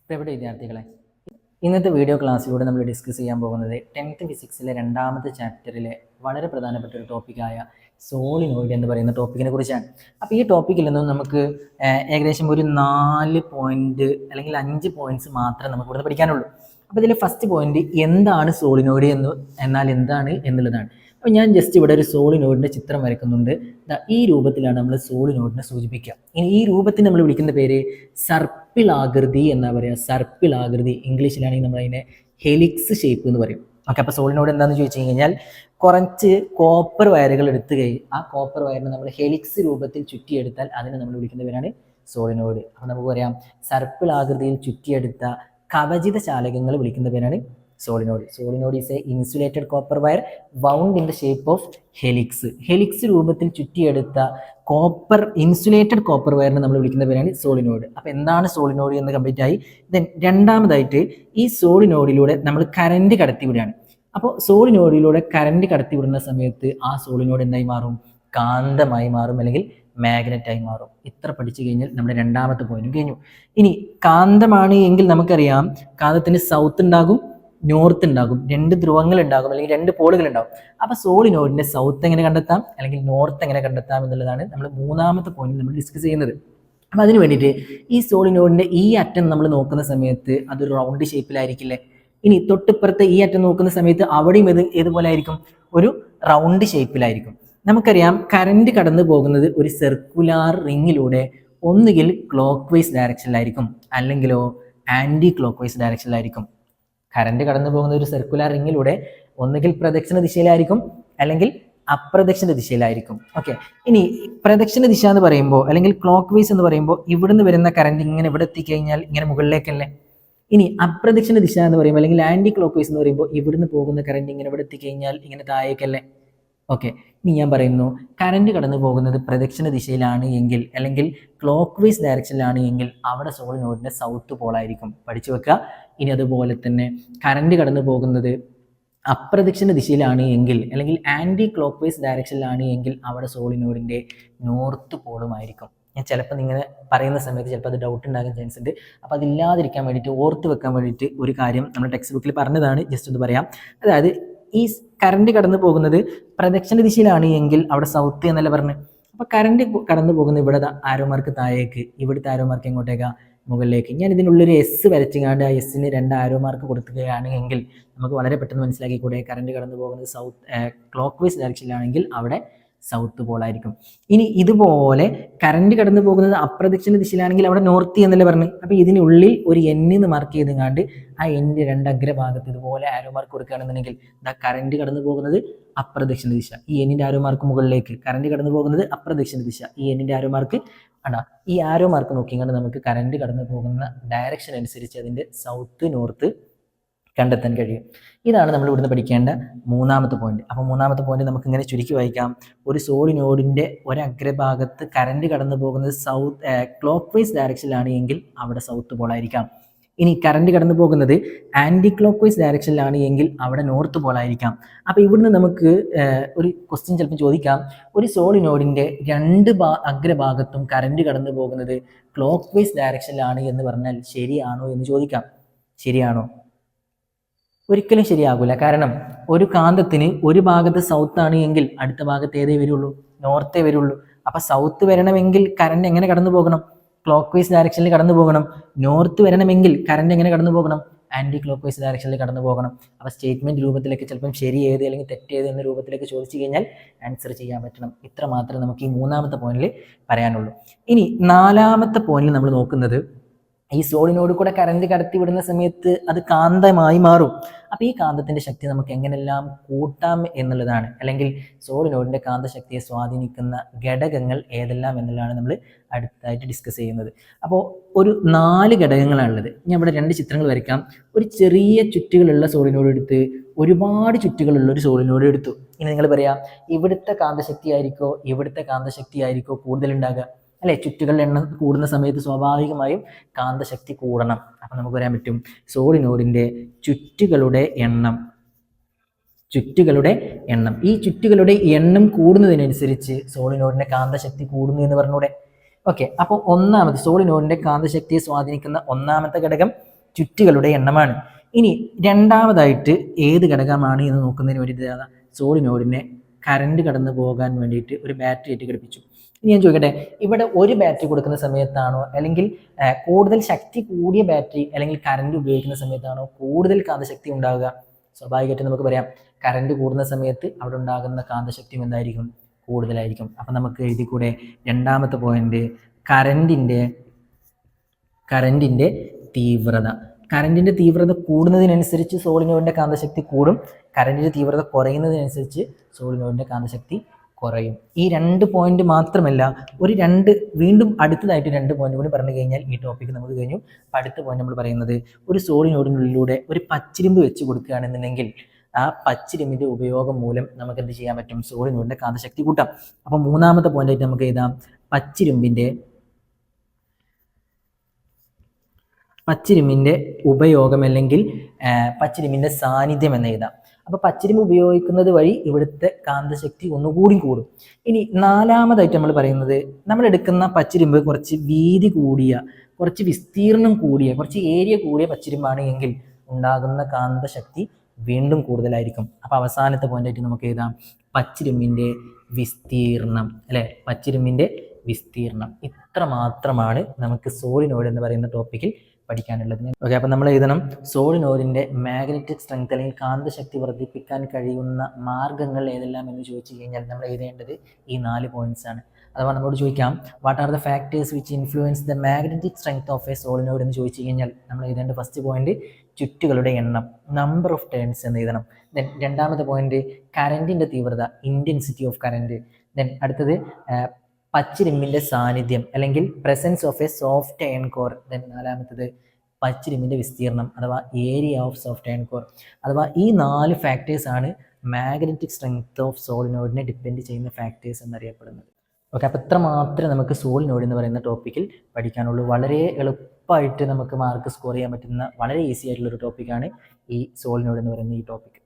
പ്രിയപ്പെട്ട വിദ്യാർത്ഥികളെ, ഇന്നത്തെ വീഡിയോ ക്ലാസ്സിലൂടെ നമ്മൾ ഡിസ്കസ് ചെയ്യാൻ പോകുന്നത് 10th ഫിസിക്സിലെ രണ്ടാമത്തെ ചാപ്റ്ററിലെ വളരെ പ്രധാനപ്പെട്ട ഒരു ടോപ്പിക്കായ സോളിനോയിഡ് എന്ന് പറയുന്ന ടോപ്പിക്കിനെ കുറിച്ചാണ്. അപ്പോൾ ഈ ടോപ്പിക്കിൽ നിന്നും നമുക്ക് ഏകദേശം ഒരു 4 പോയിന്റ് അല്ലെങ്കിൽ 5 പോയിന്റ്സ് മാത്രമേ നമുക്ക് ഇവിടെ പഠിക്കാനുള്ളൂ. അപ്പോൾ ഇതിലെ ഫസ്റ്റ് പോയിന്റ് എന്താണ് സോളിനോയിഡ് എന്നാൽ എന്താണ് എന്നുള്ളതാണ്. അപ്പോൾ ഞാൻ ജസ്റ്റ് ഇവിടെ ഒരു സോളിനോയിഡിൻ്റെ ചിത്രം വരയ്ക്കുന്നുണ്ട്. ഈ രൂപത്തിലാണ് നമ്മൾ സോളിനോയിഡിനെ സൂചിപ്പിക്കുക. ഇനി ഈ രൂപത്തിന് നമ്മൾ വിളിക്കുന്ന പേര് സർപ്പിൾ ആകൃതി എന്നാ പറയുക. സർപ്പിൾ ആകൃതി, ഇംഗ്ലീഷിലാണെങ്കിൽ നമ്മൾ അതിനെ ഹെലിക്സ് ഷേപ്പ് എന്ന് പറയും. ഓക്കെ, അപ്പോൾ സോളിനോയിഡ് എന്താണെന്ന് ചോദിച്ചു കഴിഞ്ഞാൽ കുറച്ച് കോപ്പർ വയറുകൾ എടുത്തു ആ കോപ്പർ വയറിനെ നമ്മൾ ഹെലിക്സ് രൂപത്തിൽ ചുറ്റിയെടുത്താൽ അതിനെ നമ്മൾ വിളിക്കുന്ന പേരാണ് സോളിനോയിഡ്. അപ്പോൾ നമുക്ക് പറയാം സർപ്പിൾ ആകൃതിയിൽ ചുറ്റിയെടുത്ത കവചിത ചാലകങ്ങൾ വിളിക്കുന്ന പേരാണ് solenoid. Solenoid is A insulated copper wire wound in the shape of helix. Helix രൂപത്തിൽ ചുറ്റിയെടുത്ത ഇൻസുലേറ്റഡ് കോപ്പർ വയറിനെ നമ്മൾ വിളിക്കുന്ന പേരാണ് സോളിനോയിഡ്. അപ്പോൾ എന്താണ് സോളിനോയിഡ് എന്ന് കംപ്ലീറ്റ് ആയി. ദെൻ രണ്ടാമതായിട്ട് ഈ സോളിനോയിഡിലൂടെ നമ്മൾ കറന്റ് കടത്തിവിടുകയാണ്. അപ്പോൾ സോളിനോയിഡിലൂടെ കറന്റ് കടത്തിവിടുന്ന സമയത്ത് ആ സോളിനോയിഡ് എന്തായി മാറും? കാന്തമായി മാറും, അല്ലെങ്കിൽ മാഗ്നറ്റായി മാറും. ഇത്ര പഠിച്ചു കഴിഞ്ഞാൽ നമ്മുടെ രണ്ടാമത്തെ പോയിന്റും കഴിഞ്ഞു. ഇനി കാന്തമാണ് എങ്കിൽ നമുക്കറിയാം കാന്തത്തിന് സൗത്ത് ഉണ്ടാകും, നോർത്ത് ഉണ്ടാകും, 2 ധ്രുവങ്ങൾ ഉണ്ടാകും, അല്ലെങ്കിൽ 2 പോളുകൾ ഉണ്ടാകും. അപ്പോൾ സോളിനോയിഡിന്റെ സൗത്ത് എങ്ങനെ കണ്ടെത്താം, അല്ലെങ്കിൽ നോർത്ത് എങ്ങനെ കണ്ടെത്താം എന്നുള്ളതാണ് നമ്മൾ മൂന്നാമത്തെ പോയിന്റിൽ നമ്മൾ ഡിസ്കസ് ചെയ്യുന്നത്. അപ്പോൾ അതിന് വേണ്ടിയിട്ട് ഈ സോളിനോയിഡിന്റെ ഈ അറ്റം നമ്മൾ നോക്കുന്ന സമയത്ത് അതൊരു റൗണ്ട് ഷേപ്പിലായിരിക്കില്ലേ. ഇനി തൊട്ടിപ്പുറത്തെ ഈ അറ്റം നോക്കുന്ന സമയത്ത് അവിടെയും ഏതുപോലെ ആയിരിക്കും? ഒരു റൗണ്ട് ഷേപ്പിലായിരിക്കും. നമുക്കറിയാം കറന്റ് കടന്നു പോകുന്നത് ഒരു സർക്കുലാർ റിങ്ങിലൂടെ ഒന്നുകിൽ ക്ലോക്ക് വൈസ് ഡയറക്ഷനിലായിരിക്കും, അല്ലെങ്കിലോ ആന്റി ക്ലോക്ക് വൈസ് ഡയറക്ഷനിലായിരിക്കും. കറന്റ് കടന്നു പോകുന്ന ഒരു സർക്കുലാർ റിങ്ങിലൂടെ ഒന്നുകിൽ പ്രദക്ഷിണ ദിശയിലായിരിക്കും, അല്ലെങ്കിൽ അപ്രദക്ഷിണ ദിശയിലായിരിക്കും. ഓക്കെ, ഇനി പ്രദക്ഷിണ ദിശ എന്ന് പറയുമ്പോൾ, അല്ലെങ്കിൽ ക്ലോക്ക് വൈസ് എന്ന് പറയുമ്പോൾ, ഇവിടുന്ന് വരുന്ന കറന്റ് ഇങ്ങനെ ഇവിടെ എത്തിക്കഴിഞ്ഞാൽ ഇങ്ങനെ മുകളിലേക്കല്ലേ. ഇനി അപ്രദക്ഷിണ ദിശ എന്ന് പറയുമ്പോൾ, അല്ലെങ്കിൽ ആന്റി ക്ലോക്ക് വൈസ് എന്ന് പറയുമ്പോൾ, ഇവിടുന്ന് പോകുന്ന കറന്റ് ഇങ്ങനെ ഇവിടെ എത്തിക്കഴിഞ്ഞാൽ ഇങ്ങനെ താഴേക്കല്ലേ. ഓക്കെ, ഇനി ഞാൻ പറയുന്നു കറന്റ് കടന്നു പോകുന്നത് പ്രദക്ഷിണ ദിശയിലാണ് എങ്കിൽ, അല്ലെങ്കിൽ ക്ലോക്ക് വൈസ് ഡയറക്ഷനിലാണ് എങ്കിൽ അവിടെ സോളിനോയിഡിന്റെ സൗത്ത് പോളായിരിക്കും. പഠിച്ചു വെക്കുക. ഇനി അതുപോലെ തന്നെ കറന്റ് കടന്നു പോകുന്നത് അപ്രദക്ഷിണ ദിശയിലാണ് എങ്കിൽ, അല്ലെങ്കിൽ ആന്റി ക്ലോക്ക് വൈസ് ഡയറക്ഷനിലാണ് എങ്കിൽ അവിടെ സോളിനോയിഡിന്റെ നോർത്ത് പോളുമായിരിക്കും. ഞാൻ ചിലപ്പോൾ നിങ്ങൾ പറയുന്ന സമയത്ത് ചിലപ്പോൾ അത് ഡൗട്ട് ഉണ്ടാകാൻ ചാൻസ് ഉണ്ട്. അപ്പോൾ അതില്ലാതിരിക്കാൻ വേണ്ടിയിട്ട്, ഓർത്ത് വെക്കാൻ വേണ്ടിയിട്ട് ഒരു കാര്യം നമ്മൾ ടെക്സ്റ്റ് ബുക്കിൽ പറഞ്ഞതാണ്, ജസ്റ്റ് ഒന്ന് പറയാം. അതായത് ഈ കറന്റ് കടന്നു പോകുന്നത് പ്രദക്ഷിണ ദിശയിലാണ് എങ്കിൽ അവിടെ സൗത്ത് എന്നല്ല പറഞ്ഞു. അപ്പോൾ കറന്റ് കടന്നു പോകുന്നത് ഇവിടെ ആരോമാർക്ക് താഴേക്ക്, ഇവിടുത്തെ ആരോമാർക്ക് എങ്ങോട്ടേക്കാ? മുകളിലേക്ക്. ഞാൻ ഇതിനുള്ളൊരു എസ് വരച്ചുകൊണ്ട് ആ എസ്സിന് 2 ആരോമാർക്ക് കൊടുക്കുകയാണ് എങ്കിൽ നമുക്ക് വളരെ പെട്ടെന്ന് മനസ്സിലാക്കിക്കൂടെ കറന്റ് കടന്നു പോകുന്നത് ക്ലോക്ക് വൈസ് ഡയറക്ഷനിലാണെങ്കിൽ അവിടെ സൗത്ത് പോളായിരിക്കും. ഇനി ഇതുപോലെ കറന്റ് കടന്നു പോകുന്നത് അപ്രദക്ഷിണ ദിശയിലാണെങ്കിൽ അവിടെ നോർത്ത് എന്നല്ലേ പറഞ്ഞു. അപ്പോൾ ഇതിനുള്ളിൽ ഒരു എൻ എന്ന് മാർക്ക് ചെയ്തുകൊണ്ട് ആ എൻ്റെ 2 അഗ്രഭാഗത്ത് ഇതുപോലെ ആരോ മാർക്ക് കൊടുക്കുകയാണെന്നുണ്ടെങ്കിൽ കറന്റ് കടന്നു പോകുന്നത് അപ്രദക്ഷിണ ദിശ, ഈ എന്നിന്റെ ആരോ മാർക്ക് മുകളിലേക്ക്. കറന്റ് കടന്നു പോകുന്നത് അപ്രദക്ഷിണ ദിശ, ഈ എന്നിന്റെ ആരോ മാർക്ക് ഈ ആരോ മാർക്ക് നോക്കിക്കൊണ്ട് നമുക്ക് കറന്റ് കടന്നു പോകുന്ന ഡയറക്ഷൻ അനുസരിച്ച് അതിന്റെ സൗത്ത് നോർത്ത് കണ്ടെത്താൻ കഴിയും. ഇതാണ് നമ്മൾ ഇവിടുന്ന് പഠിക്കേണ്ട മൂന്നാമത്തെ പോയിന്റ്. അപ്പോൾ മൂന്നാമത്തെ പോയിന്റ് നമുക്ക് ഇങ്ങനെ ചുരുക്കി വായിക്കാം. ഒരു സോളിനോയിഡിന്റെ ഒരഗ്രഭാഗത്ത് കറന്റ് കടന്നു പോകുന്നത് ക്ലോക്ക് വൈസ് ഡയറക്ഷനിലാണ് എങ്കിൽ അവിടെ സൗത്ത് പോളായിരിക്കാം. ഇനി കറന്റ് കടന്നു പോകുന്നത് ആന്റി ക്ലോക്ക് വൈസ് ഡയറക്ഷനിലാണ് എങ്കിൽ അവിടെ നോർത്ത് പോളായിരിക്കാം. അപ്പോൾ ഇവിടുന്ന് നമുക്ക് ഒരു ക്വസ്റ്റ്യൻ ചിലപ്പോൾ ചോദിക്കാം, ഒരു സോളിനോയിഡിന്റെ 2 അഗ്രഭാഗത്തും കറന്റ് കടന്നു പോകുന്നത് ക്ലോക്ക് വൈസ് ഡയറക്ഷനിലാണ് എന്ന് പറഞ്ഞാൽ ശരിയാണോ എന്ന് ചോദിക്കാം. ശരിയാണോ? ഒരിക്കലും ശരിയാകില്ല. കാരണം ഒരു കാന്തത്തിന് ഒരു ഭാഗത്ത് സൗത്ത് ആണ് എങ്കിൽ അടുത്ത ഭാഗത്ത് ഏതേ വരുള്ളൂ? നോർത്തേ വരുള്ളൂ. അപ്പോൾ സൗത്ത് വരണമെങ്കിൽ കറന്റ് എങ്ങനെ കടന്നു പോകണം? ക്ലോക്ക് വൈസ് ഡയറക്ഷനിൽ കടന്നു പോകണം. നോർത്ത് വരണമെങ്കിൽ കറന്റ് എങ്ങനെ കടന്നു പോകണം? ആന്റി ക്ലോക്ക് വൈസ് ഡയറക്ഷനിൽ കടന്നു പോകണം. അപ്പോൾ സ്റ്റേറ്റ്മെന്റ് രൂപത്തിലേക്ക് ചിലപ്പം ശരി ഏത് അല്ലെങ്കിൽ തെറ്റേത് എന്ന രൂപത്തിലേക്ക് ചോദിച്ചു കഴിഞ്ഞാൽ ആൻസർ ചെയ്യാൻ പറ്റണം. ഇത്ര മാത്രമേ നമുക്ക് ഈ മൂന്നാമത്തെ പോയിന്റിൽ പറയാനുള്ളൂ. ഇനി നാലാമത്തെ പോയിന്റിൽ നമ്മൾ നോക്കുന്നത്, ഈ സോളിനോട് കൂടെ കറന്റ് കടത്തി വിടുന്ന സമയത്ത് അത് കാന്തമായി മാറും. അപ്പോൾ ഈ കാന്തത്തിന്റെ ശക്തി നമുക്ക് എങ്ങനെല്ലാം കൂട്ടാം എന്നുള്ളതാണ്, അല്ലെങ്കിൽ സോളിനോഡിന്റെ കാന്തശക്തിയെ സ്വാധീനിക്കുന്ന ഘടകങ്ങൾ ഏതെല്ലാം എന്നുള്ളതാണ് നമ്മൾ അടുത്തായിട്ട് ഡിസ്കസ് ചെയ്യുന്നത്. അപ്പോൾ ഒരു 4 ഘടകങ്ങളാണുള്ളത്. ഞാൻ ഇവിടെ 2 ചിത്രങ്ങൾ വരയ്ക്കാം. ഒരു ചെറിയ ചുറ്റുകളുള്ള സോളിനോഡ് എടുത്ത് ഒരുപാട് ചുറ്റുകളുള്ള ഒരു സോളിനോഡ് എടുത്തു. ഇനി നിങ്ങൾ പറയാം, ഇവിടുത്തെ കാന്തശക്തി ആയിരിക്കോ ഇവിടുത്തെ കാന്തശക്തി ആയിരിക്കോ കൂടുതലുണ്ടാകുക അല്ലെ? ചുറ്റുകളുടെ എണ്ണം കൂടുന്ന സമയത്ത് സ്വാഭാവികമായും കാന്തശക്തി കൂടണം. അപ്പം നമുക്ക് പറയാൻ പറ്റും സോളിനോഡിന്റെ ചുറ്റുകളുടെ എണ്ണം ഈ ചുറ്റുകളുടെ എണ്ണം കൂടുന്നതിനനുസരിച്ച് സോളിനോഡിന്റെ കാന്തശക്തി കൂടുന്നു എന്ന് പറഞ്ഞൂടെ? ഓക്കെ, അപ്പോൾ ഒന്നാമത് സോളിനോഡിന്റെ കാന്തശക്തിയെ സ്വാധീനിക്കുന്ന ഒന്നാമത്തെ ഘടകം ചുറ്റുകളുടെ എണ്ണമാണ്. ഇനി രണ്ടാമതായിട്ട് ഏത് ഘടകമാണ് എന്ന് നോക്കുന്നതിന് വേണ്ടിയിട്ട് സോളിനോയിഡിനെ കറണ്ട് കടന്നു പോകാൻ വേണ്ടിയിട്ട് ഒരു ബാറ്ററി ആയിട്ട് ഘടിപ്പിച്ചു. ഇനി ഞാൻ ചോദിക്കട്ടെ, ഇവിടെ ഒരു ബാറ്ററി കൊടുക്കുന്ന സമയത്താണോ അല്ലെങ്കിൽ കൂടുതൽ ശക്തി കൂടിയ ബാറ്ററി അല്ലെങ്കിൽ കറണ്ട് ഉപയോഗിക്കുന്ന സമയത്താണോ കൂടുതൽ കാന്തശക്തി ഉണ്ടാവുക? സ്വാഭാവികമായിട്ട് നമുക്ക് പറയാം കറണ്ട് കൂടുന്ന സമയത്ത് അവിടെ ഉണ്ടാകുന്ന കാന്തശക്തിയും എന്തായിരിക്കും? കൂടുതലായിരിക്കും. അപ്പം നമുക്ക് എഴുതി കൂടെ രണ്ടാമത്തെ പോയിന്റ് കറണ്ടിൻ്റെ തീവ്രത. കറണ്ടിൻ്റെ തീവ്രത കൂടുന്നതിനനുസരിച്ച് സോളിനോയിഡിൻ്റെ കാന്തശക്തി കൂടും, കറണ്ടിൻ്റെ തീവ്രത കുറയുന്നതിനനുസരിച്ച് സോളിനോയിഡിൻ്റെ കാന്തശക്തി കുറയും. ഈ 2 പോയിന്റ് മാത്രമല്ല, വീണ്ടും അടുത്തതായിട്ട് 2 പോയിന്റ് കൂടി പറഞ്ഞു കഴിഞ്ഞാൽ ഈ ടോപ്പിക്ക് നമുക്ക് കഴിഞ്ഞു. അടുത്ത പോയിന്റ് നമ്മൾ പറയുന്നത്, ഒരു സോളിനോയിഡിനുള്ളിലൂടെ ഒരു പച്ചിരിമ്പ് വെച്ച് കൊടുക്കുകയാണെന്നുണ്ടെങ്കിൽ ആ പച്ചിരിമ്പിന്റെ ഉപയോഗം മൂലം നമുക്ക് എന്ത് ചെയ്യാൻ പറ്റും? സോളിനോയിഡിന്റെ കാന്തശക്തി കൂട്ടാം. അപ്പൊ മൂന്നാമത്തെ പോയിന്റ് ആയിട്ട് നമുക്ക് എഴുതാം പച്ചിരിമ്പിന്റെ ഉപയോഗം അല്ലെങ്കിൽ പച്ചിരിമ്പിന്റെ സാന്നിധ്യം എന്ന് എഴുതാം. അപ്പൊ പച്ചിരിമ്പ് ഉപയോഗിക്കുന്നത് വഴി ഇവിടുത്തെ കാന്തശക്തി ഒന്നുകൂടി കൂടും. ഇനി നാലാമതായിട്ട് നമ്മൾ പറയുന്നത്, നമ്മൾ എടുക്കുന്ന പച്ചിരിമ്പ് കുറച്ച് വീതി കൂടിയ, കുറച്ച് വിസ്തീർണം കൂടിയ, കുറച്ച് ഏരിയ കൂടിയ പച്ചിരിമ്പാണ് എങ്കിൽ ഉണ്ടാകുന്ന കാന്തശക്തി വീണ്ടും കൂടുതലായിരിക്കും. അപ്പൊ അവസാനത്തെ പോയിന്റ് ആയിട്ട് നമുക്ക് എഴുതാം പച്ചിരിമ്പിന്റെ വിസ്തീർണം, അല്ലെ? പച്ചിരിമ്പിന്റെ വിസ്തീർണം. ഇത്ര മാത്രമാണ് നമുക്ക് സോളിനോയിഡ് എന്ന് പറയുന്ന ടോപ്പിക്കിൽ പഠിക്കാനുള്ളത്. ഓക്കെ, അപ്പം നമ്മൾ എഴുതണം സോളിനോയിഡിന്റെ മാഗ്നറ്റിക് സ്ട്രെങ്ത് അല്ലെങ്കിൽ കാന്തശക്തി വർദ്ധിപ്പിക്കാൻ കഴിയുന്ന മാർഗങ്ങൾ ഏതെല്ലാം എന്ന് ചോദിച്ചു കഴിഞ്ഞാൽ നമ്മൾ എഴുതേണ്ടത് ഈ 4 പോയിന്റ്സ് ആണ്. അഥവാ നമ്മളോട് ചോദിക്കാം what are the factors which influence the magnetic strength of A solenoid എന്ന് ചോദിച്ചു കഴിഞ്ഞാൽ നമ്മൾ എഴുതേണ്ട ഫസ്റ്റ് പോയിന്റ് ചുറ്റുകളുടെ എണ്ണം, നമ്പർ ഓഫ് ടേൺസ് എന്ന് എഴുതണം. ദെൻ രണ്ടാമത്തെ പോയിന്റ് കറണ്ടിന്റെ തീവ്രത, ഇന്റൻസിറ്റി ഓഫ് കറണ്ട്. ദെൻ അടുത്തത് പച്ചിരിമ്പിന്റെ സാന്നിധ്യം അല്ലെങ്കിൽ presence of a soft iron core. Then നാലാമത്തത് പച്ചിരിമ്പിന്റെ വിസ്തീർണം അഥവാ area of soft iron core. അഥവാ ഈ 4 ഫാക്ടേഴ്സ് ആണ് മാഗ്നറ്റിക് സ്ട്രെങ്ത് ഓഫ് സോളിനോയിഡിനെ ഡിപ്പെൻഡ് ചെയ്യുന്ന ഫാക്ടേഴ്സ് എന്നറിയപ്പെടുന്നത്. ഓക്കെ, അപ്പോൾ ഇത്ര മാത്രമേ നമുക്ക് സോളിനോയിഡ് എന്ന് പറയുന്ന ടോപ്പിക്കിൽ പഠിക്കാനുള്ളൂ. വളരെ എളുപ്പമായിട്ട് നമുക്ക് മാർക്ക് സ്കോർ ചെയ്യാൻ പറ്റുന്ന വളരെ ഈസി ആയിട്ടുള്ള ഒരു ടോപ്പിക്കാണ് ഈ സോളിനോയിഡ് എന്ന് പറയുന്ന ഈ ടോപ്പിക്.